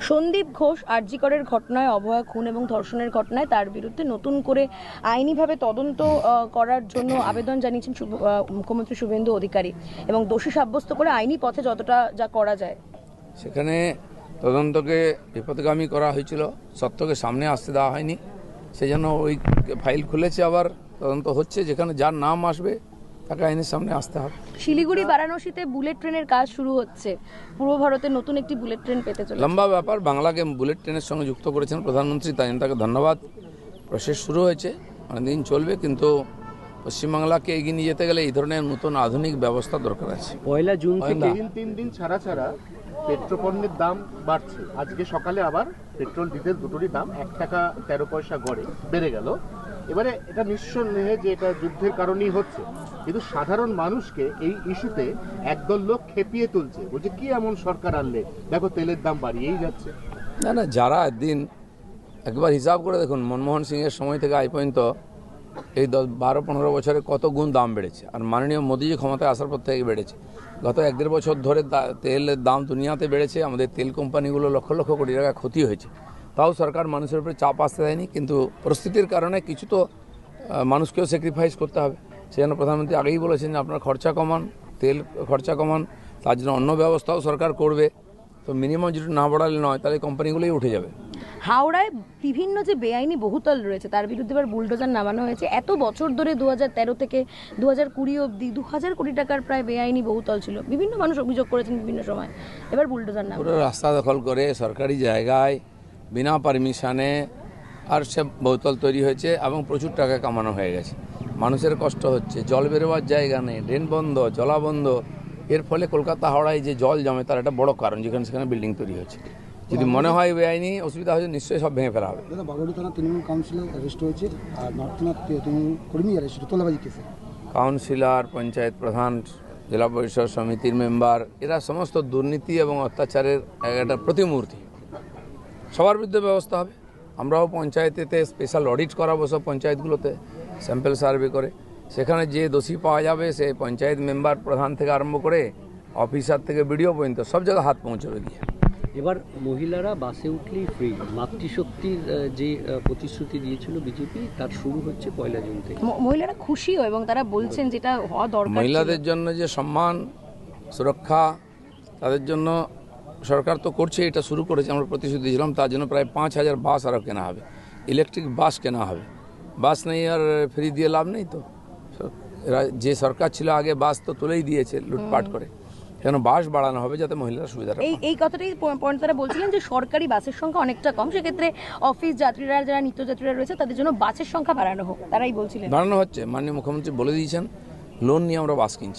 সন্দীপ ঘোষ আরজি করের ঘটনায়, অভয়া খুন এবং ধর্ষণের ঘটনায় তার বিরুদ্ধে নতুন করে আইনিভাবে তদন্ত করার জন্য আবেদন জানিয়েছেন মুখ্যমন্ত্রী শুভেন্দু অধিকারী এবং দোষী সাব্যস্ত করে আইনি পথে যতটা যা করা যায় সেখানে তদন্তকে বিপদগামী করা হয়েছিল, সত্যকে সামনে আসতে দেওয়া হয়নি। সেজন্য ওই ফাইল খুলেছে, আবার তদন্ত হচ্ছে। যেখানে যার নাম আসবে তাকে আইনের সামনে আসতে হবে। শিলিগুড়ি বারাণসীতে বুলেট ট্রেনের কাজ শুরু হচ্ছে, পূর্ব ভারতে নতুন একটি বুলেট ট্রেন পেতে চলেছে। লম্বা ব্যাপার, বাংলাকে বুলেট ট্রেনের সঙ্গে যুক্ত করেছেন প্রধানমন্ত্রী, তাই তাকে ধন্যবাদ। প্রসেস শুরু হয়েছে, অনেকদিন চলবে, কিন্তু পশ্চিমবাংলাকে এগিয়ে নিয়ে যেতে গেলে এই ধরনের নতুন আধুনিক ব্যবস্থা দরকার আছে। 1 জুন থেকে 3 দিন ছাড়া পেট্রোপণ্যের দাম বাড়ছে। আজকে সকালে আবার পেট্রোল ডিজেল দুটোরই দাম 1 টাকা 13 পয়সা গড়ে বেড়ে গেল। এবারে এটা নিঃসন্দেহে যে এটা যুদ্ধের কারণেই হচ্ছে, কিন্তু সাধারণ মানুষকে এই ইস্যুতে একদল লোক খেপিয়ে তুলছে, বলছে কি এমন সরকার আনলে, দেখো তেলের দাম বাড়িয়েই যাচ্ছে। না, যারা একদিন একবার হিসাব করে দেখুন, মনমোহন সিংয়ের সময় থেকে আজ পর্যন্ত এই 12-15 বছরে কত গুণ দাম বেড়েছে। আর মাননীয় মোদীজি ক্ষমতায় আসার পর থেকে বেড়েছে। গত 1-1.5 বছর ধরে তেলের দাম দুনিয়াতে বেড়েছে। আমাদের তেল কোম্পানিগুলো লক্ষ লক্ষ কোটি টাকা ক্ষতি হয়েছে, তাও সরকার মানুষের উপরে চাপ আসতে দেয়নি। কিন্তু পরিস্থিতির কারণে কিছু তো মানুষকেও স্যাক্রিফাইস করতে হবে। সেজন্য প্রধানমন্ত্রী আগেই বলেছেন যে আপনার খরচা কমান, তেল খরচা কমান, তার জন্য অন্য ব্যবস্থাও সরকার করবে। তো মিনিমাম যেটা না বাড়ালে নয়, তাহলে কোম্পানিগুলোই উঠে যাবে। হাওড়ায় বিভিন্ন যে বেআইনি বহুতল রয়েছে তার বিরুদ্ধে এবার বুলডোজার নামানো হয়েছে। এত বছর ধরে 2013 থেকে 2020 অবধি 2000 কোটি টাকার প্রায় বেআইনি বহুতল ছিল। বিভিন্ন মানুষ অভিযোগ করেছেন বিভিন্ন সময়, এবার বুলডোজার নামানো। পুরো রাস্তা দখল করে সরকারি জায়গায় বিনা পারমিশনে আর সব বহুতল তৈরি হয়েছে এবং প্রচুর টাকা কামানো হয়ে গেছে। মানুষের কষ্ট হচ্ছে, জল বেরোবার জায়গা নেই, ড্রেন বন্ধ, জলা বন্ধ। এর ফলে কলকাতা হাওড়ায় যে জল জমে তার একটা বড় কারণ, যেখানে সেখানে বিল্ডিং তৈরি হচ্ছে। যদি মনে হয় বেআইনি অসুবিধা হয়েছে, নিশ্চয়ই সব ভেঙে ফেলা হবে। বাগড়ি থানা তৃণমূল কাউন্সিলর অ্যারেস্ট হয়েছে, আর নর্থ থানা তৃণমূল কর্মী অ্যারেস্ট, তোলাবাজি কেসে। কাউন্সিলর, পঞ্চায়েত প্রধান, জেলা পরিষদ সমিতির মেম্বার, এরা সমস্ত দুর্নীতি এবং অত্যাচারের একটা প্রতিমূর্তি। সবার বিরুদ্ধে ব্যবস্থা হবে। আমরাও পঞ্চায়েতেতে স্পেশাল অডিট করাবো, সব পঞ্চায়েতগুলোতে স্যাম্পল সার্ভে করে। সেখানে যে দোষী পাওয়া যাবে সে পঞ্চায়েত মেম্বার প্রধান থেকে আরম্ভ করে অফিসার থেকে বিডিও পর্যন্ত সব জায়গায় হাত পৌঁছবে গিয়ে। এবার মহিলারা বাসে উঠলেই ফ্রি, মাতৃশক্তির যে প্রতিশ্রুতি দিয়েছিল বিজেপি, তার শুরু হচ্ছে 1 জুন থেকে। মহিলারা খুশিও এবং তারা বলছেন যেটা হওয়া দরকার। মহিলাদের জন্য যে সম্মান, সুরক্ষা, তাদের জন্য সরকার তো করছে, এটা শুরু করেছে। আমরা প্রতিশ্রুতি দিয়েছিলাম, তার জন্য প্রায় 5000 বাস আরও কেনা হবে, ইলেকট্রিক বাস কেনা হবে। বাস নেই আর ফ্রি দিয়ে লাভ নেই। তো এরা যে সরকার ছিল আগে, বাস তো তুলেই দিয়েছে লুটপাট করে। কেন বাস বাড়ানো হবে যাতে মহিলারা সুবিধা পায়। এই কথাটাই পয়েন্ট তারা বলছিলেন যে সরকারি বাসের সংখ্যা অনেকটা কম, সেক্ষেত্রে অফিস যাত্রীরা, যারা নিত্যযাত্রীরা রয়েছে তাদের জন্য বাসের সংখ্যা বাড়ানো হোক, তারাই বলছিলেন। বাড়ানো হচ্ছে, মাননীয় মুখ্যমন্ত্রী বলে দিয়েছেন, লোন নিয়ে আমরা বাস কিনছি।